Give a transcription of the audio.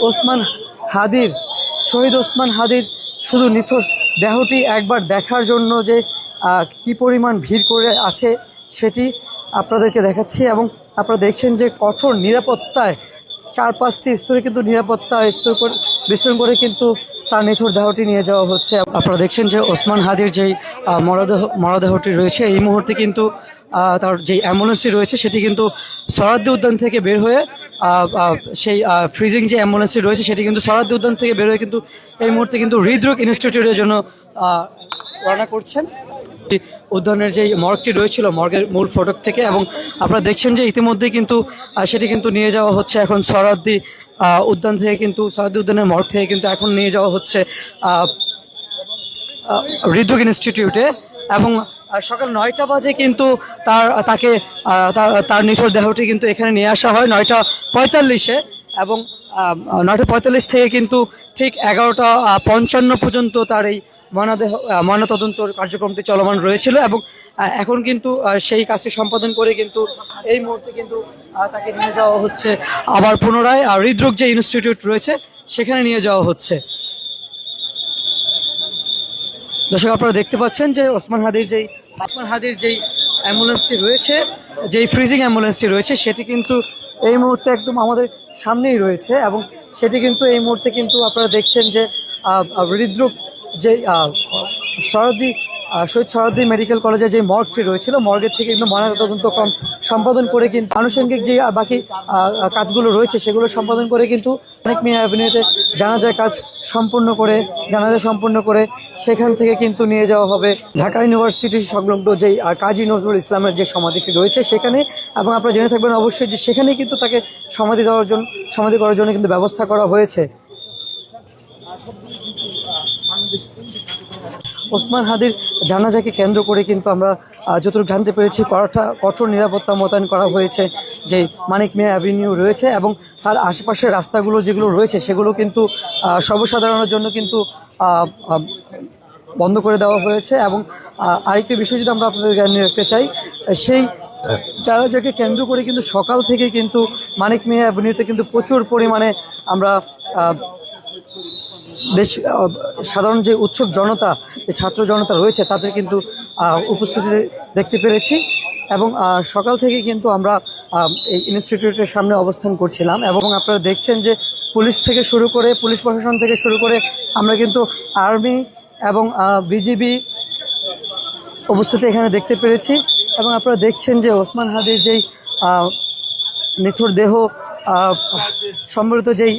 ওসমান হাদির শহীদ ওসমান হাদির শুধু নিথর দেহটি একবার দেখার জন্য যে কি পরিমাণ ভিড় করে আছে সেটি আপনাদেরকে দেখাচ্ছি। এবং আপনারা দেখছেন যে কঠোর নিরাপত্তায় 4-5টি স্তরে কিন্তু নিরাপত্তা স্তর করে বিস্তরণ করে কিন্তু তার নিথর দেহটি নিয়ে যাওয়া হচ্ছে। আপনারা দেখছেন যে ওসমান হাদির যেই মরদেহটি রয়েছে এই মুহূর্তে কিন্তু তার যে অ্যাম্বুলেন্সটি রয়েছে সেটি কিন্তু সোহরাওয়ার্দী উদ্যান থেকে বের হয়ে সেই ফ্রিজিং যে অ্যাম্বুলেন্সটি রয়েছে সেটি কিন্তু সোহরাওয়ার্দী উদ্যান থেকে বের হয়ে কিন্তু এই মুহূর্তে কিন্তু হৃদরোগ ইনস্টিটিউটের জন্য রওনা করছেন। উদ্যানের যে মর্গটি রয়েছিল মর্গের মূল ফটক থেকে, এবং আপনারা দেখছেন যে ইতিমধ্যে কিন্তু সেটি কিন্তু নিয়ে যাওয়া হচ্ছে এখন সোহরাওয়ার্দী উদ্যান থেকে, কিন্তু সোহরাওয়ার্দী উদ্যানের মর্গ থেকে কিন্তু এখন নিয়ে যাওয়া হচ্ছে হৃদরোগ ইনস্টিটিউটে। এবং সকাল 9টা বাজে কিন্তু তার নিথর দেহটি কিন্তু এখানে নিয়ে আসা হয় 9টা 45-এ, এবং 9টা 45 থেকে কিন্তু ঠিক 11টা 55 পর্যন্ত তার এই ময়নাতদন্ত কার্যক্রমটি চলমান রয়েছিল। এবং এখন কিন্তু সেই কাজটি সম্পাদন করে কিন্তু এই মুহূর্তে কিন্তু তাকে নিয়ে যাওয়া হচ্ছে আবার পুনরায় হৃদরোগ যে ইনস্টিটিউট রয়েছে সেখানে নিয়ে যাওয়া হচ্ছে। দর্শক আপনারা দেখতে পাচ্ছেন যে ওসমান হাদির যেই অ্যাম্বুলেন্সটি রয়েছে, যেই ফ্রিজিং অ্যাম্বুলেন্সটি রয়েছে সেটি কিন্তু এই মুহূর্তে একদম আমাদের সামনেই রয়েছে। এবং সেটি কিন্তু এই মুহূর্তে কিন্তু আপনারা দেখছেন যে হৃদরোগ যে শহীদ সোহরাওয়ার্দী মেডিকেল কলেজের যে মর্গটি রয়েছিল মর্গের থেকে কিন্তু ময়নাতদন্ত সম্পাদন করে কিন্তু আনুষঙ্গিক যে বাকি কাজগুলো রয়েছে সেগুলো সম্পাদন করে কিন্তু মানিক মিয়া অ্যাভিনিউতে জানাজা সম্পূর্ণ করে সেখান থেকে কিন্তু নিয়ে যাওয়া হবে ঢাকা ইউনিভার্সিটি সংলগ্ন যেই কাজী নজরুল ইসলামের যে সমাধিটি রয়েছে সেখানে। এবং আপনারা জেনে থাকবেন অবশ্যই যে সেখানেই কিন্তু তাকে সমাধি করার জন্য কিন্তু ব্যবস্থা করা হয়েছে। ওসমান হাদির জানাজাকে কেন্দ্র করে কিন্তু আমরা যতটুকু জানতে পেরেছি কঠোর নিরাপত্তা মোতায়েন করা হয়েছে যে মানিক মিয়া অ্যাভিনিউ রয়েছে, এবং তার আশেপাশের রাস্তাগুলো যেগুলো রয়েছে সেগুলো কিন্তু সর্বসাধারণের জন্য কিন্তু বন্ধ করে দেওয়া হয়েছে। এবং আরেকটি বিষয় যদি আমরা আপনাদের জ্ঞানে রাখতে চাই, সেই জানাজাকে কেন্দ্র করে কিন্তু সকাল থেকে কিন্তু মানিক মিয়া অ্যাভিনিউতে কিন্তু প্রচুর পরিমাণে আমরা সাধারণ যে উৎসুক জনতা, যে ছাত্র জনতা রয়েছে তাদের কিন্তু উপস্থিতি দেখতে পেরেছি। এবং সকাল থেকে কিন্তু আমরা এই ইনস্টিটিউটের সামনে অবস্থান করছিলাম। এবং আপনারা দেখছেন যে পুলিশ প্রশাসন থেকে শুরু করে আমরা কিন্তু আর্মি এবং বিজিবি উপস্থিতি এখানে দেখতে পেরেছি। এবং আপনারা দেখছেন যে ওসমান হাদির যেই নিথর দেহ সম্বলিত যেই